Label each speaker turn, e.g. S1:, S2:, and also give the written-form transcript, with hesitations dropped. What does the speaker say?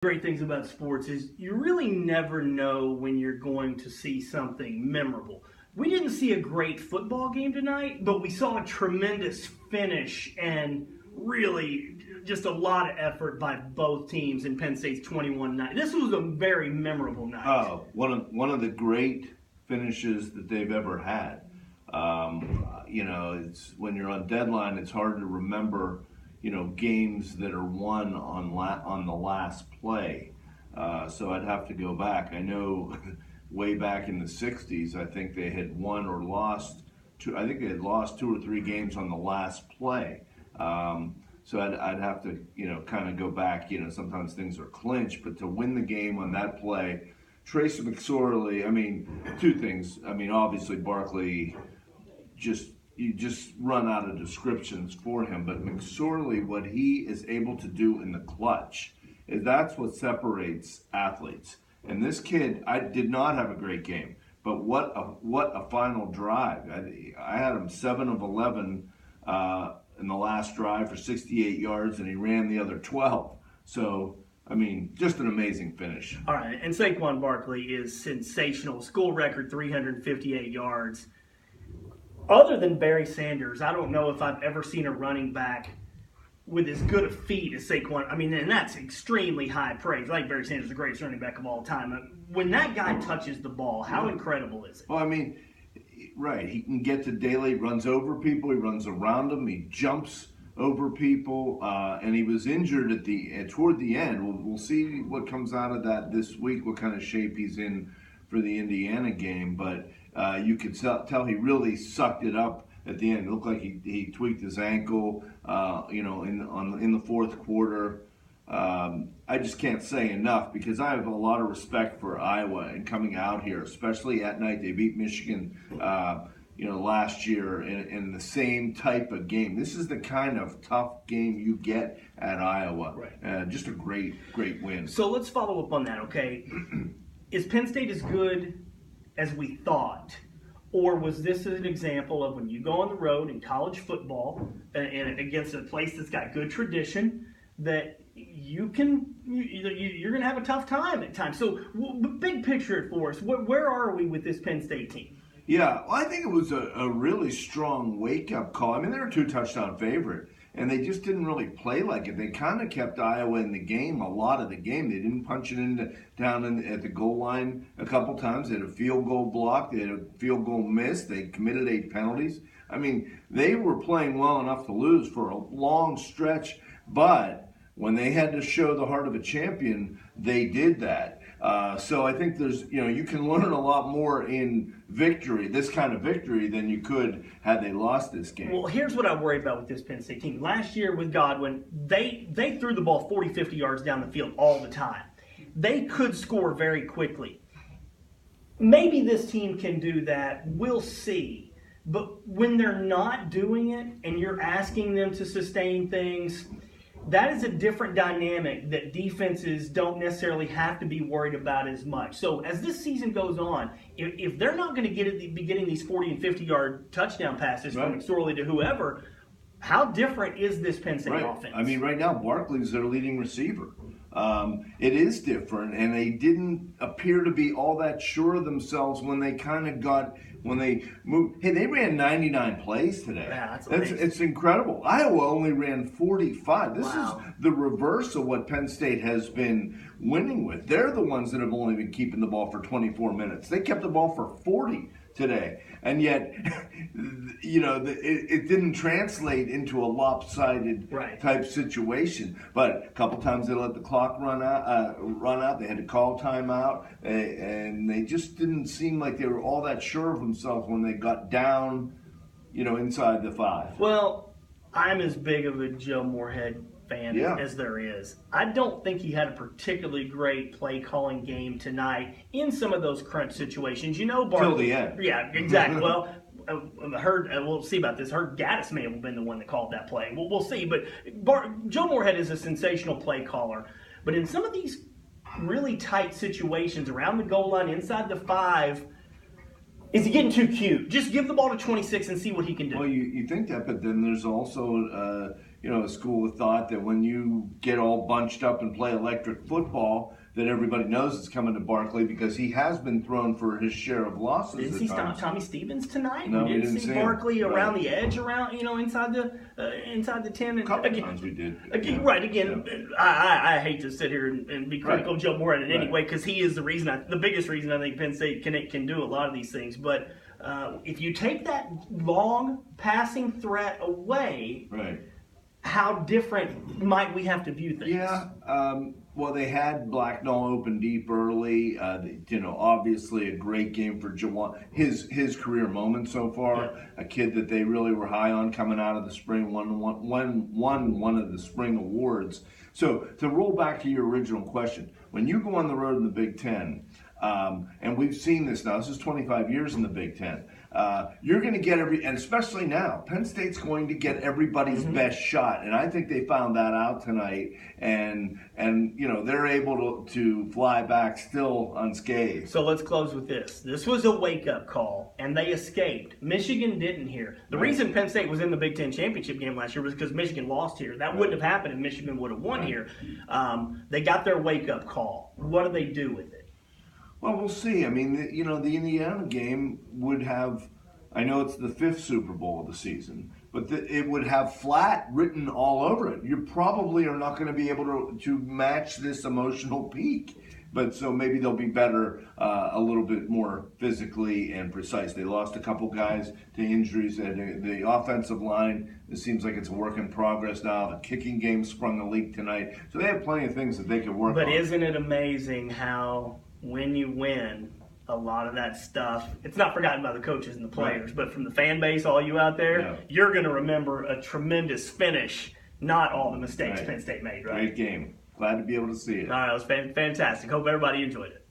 S1: Great things about sports is you really never know when you're going to see something memorable. We didn't see a great football game tonight, but we saw a tremendous finish and really just a lot of effort by both teams in Penn State's 21 night. This was a very memorable night.
S2: Oh, one of the great finishes that they've ever had. It's when you're on deadline, it's hard to remember games that are won on the last play. So I'd have to go back. I know way back in the 60s, I think they had won or lost I think they had lost 2 or 3 games on the last play. So I'd have to, kind of go back. Sometimes things are clinched, but to win the game on that play, Tracy McSorley, two things. Obviously Barkley, you just run out of descriptions for him. But McSorley, what he is able to do in the clutch, that's what separates athletes. And this kid, I did not have a great game, but what a final drive. I had him 7 of 11 in the last drive for 68 yards, and he ran the other 12. So, just an amazing finish.
S1: All right, and Saquon Barkley is sensational. School record 358 yards. Other than Barry Sanders, I don't know if I've ever seen a running back with as good a feet as Saquon. And that's extremely high praise. I think Barry Sanders is the greatest running back of all time. When that guy touches the ball, how incredible is it?
S2: Well, right. He can get to daily, runs over people, he runs around them, he jumps over people, and he was injured toward the end. We'll see what comes out of that this week, what kind of shape he's in for the Indiana game, but you could tell he really sucked it up at the end. It looked like he tweaked his ankle, in the fourth quarter. I just can't say enough because I have a lot of respect for Iowa and coming out here, especially at night. They beat Michigan, last year in the same type of game. This is the kind of tough game you get at Iowa.
S1: Right.
S2: Just a great win.
S1: So let's follow up on that, okay? Is Penn State as good as we thought? Or was this an example of when you go on the road in college football and against a place that's got good tradition that you're going to have a tough time at times? So big picture for us, where are we with this Penn State team?
S2: Yeah, well, I think it was a really strong wake-up call. They were a 2-touchdown favorite, and they just didn't really play like it. They kind of kept Iowa in the game, a lot of the game. They didn't punch it down at the goal line a couple times. They had a field goal block. They had a field goal miss. They committed 8 penalties. They were playing well enough to lose for a long stretch, but when they had to show the heart of a champion, they did that. So I think there's, you can learn a lot more in victory, this kind of victory, than you could had they lost this game.
S1: Well, here's what I worry about with this Penn State team. Last year with Godwin, they threw the ball 40, 50 yards down the field all the time. They could score very quickly. Maybe this team can do that. We'll see. But when they're not doing it and you're asking them to sustain things, that is a different dynamic that defenses don't necessarily have to be worried about as much. So as this season goes on, if they're not going to be getting these 40 and 50-yard touchdown passes from McSorley to whoever, how different is this Penn State offense?
S2: Right now Barkley's their leading receiver. It is different, and they didn't appear to be all that sure of themselves when they moved. Hey, they ran 99 plays today.
S1: Yeah,
S2: it's incredible. Iowa only ran 45. This is
S1: Wow.
S2: the reverse of what Penn State has been winning with. They're the ones that have only been keeping the ball for 24 minutes. They kept the ball for 40 today, and yet, it didn't translate into a lopsided type situation. But a couple times they let the clock run out. They had to call timeout, and they just didn't seem like they were all that sure of themselves when they got down, inside the 5.
S1: Well, I'm as big of a Joe Moorhead fan as there is. I don't think he had a particularly great play calling game tonight in some of those crunch situations. Barkley,
S2: till the end.
S1: Yeah, exactly. Well, we'll see about this. I heard Gaddis may have been the one that called that play. We'll see. But Joe Moorhead is a sensational play caller. But in some of these really tight situations around the goal line, inside the 5, is he getting too cute? Just give the ball to 26 and see what he can do.
S2: Well, you think that, but then there's also a school of thought that when you get all bunched up and play electric football, that everybody knows it's coming to Barkley because he has been thrown for his share of losses.
S1: Didn't see Tommy Stevens tonight.
S2: No,
S1: we didn't see
S2: him.
S1: Barkley around
S2: Right.
S1: the edge, inside the 10.
S2: A couple times we did.
S1: Again, right. Again, I hate to sit here and be critical of Joe Moore in any way because he is the biggest reason I think Penn State can do a lot of these things. But if you take that long passing threat away,
S2: right.
S1: How different might we have to view things?
S2: Yeah. Well, they had Blacknall open deep early. Obviously a great game for Jawan. His career moment so far.
S1: Yeah.
S2: A kid that they really were high on coming out of the spring. Won one of the spring awards. So to roll back to your original question, when you go on the road in the Big Ten, and we've seen this now. This is 25 years in the Big Ten. You're going to get and especially now, Penn State's going to get everybody's best shot, and I think they found that out tonight. And they're able to fly back still unscathed.
S1: So let's close with this. This was a wake-up call, and they escaped. Michigan didn't here. The reason Penn State was in the Big Ten championship game last year was because Michigan lost here. That wouldn't have happened if Michigan would have won here. They got their wake-up call. What do they do with it?
S2: Well, we'll see. I mean, the Indiana game would have, I know it's the 5th Super Bowl of the season, but it would have flat written all over it. You probably are not going to be able to match this emotional peak. But so maybe they'll be better, a little bit more physically and precise. They lost a couple guys to injuries. The offensive line, it seems like it's a work in progress now. The kicking game sprung a leak tonight. So they have plenty of things that they can work on.
S1: But isn't it amazing how when you win, a lot of that stuff, it's not forgotten by the coaches and the players,
S2: right.
S1: But from the fan base, all you out there, you're going to remember a tremendous finish, not all the mistakes Penn State made, right?
S2: Great game. Glad to be able to see it.
S1: All right, it was fantastic. Hope everybody enjoyed it.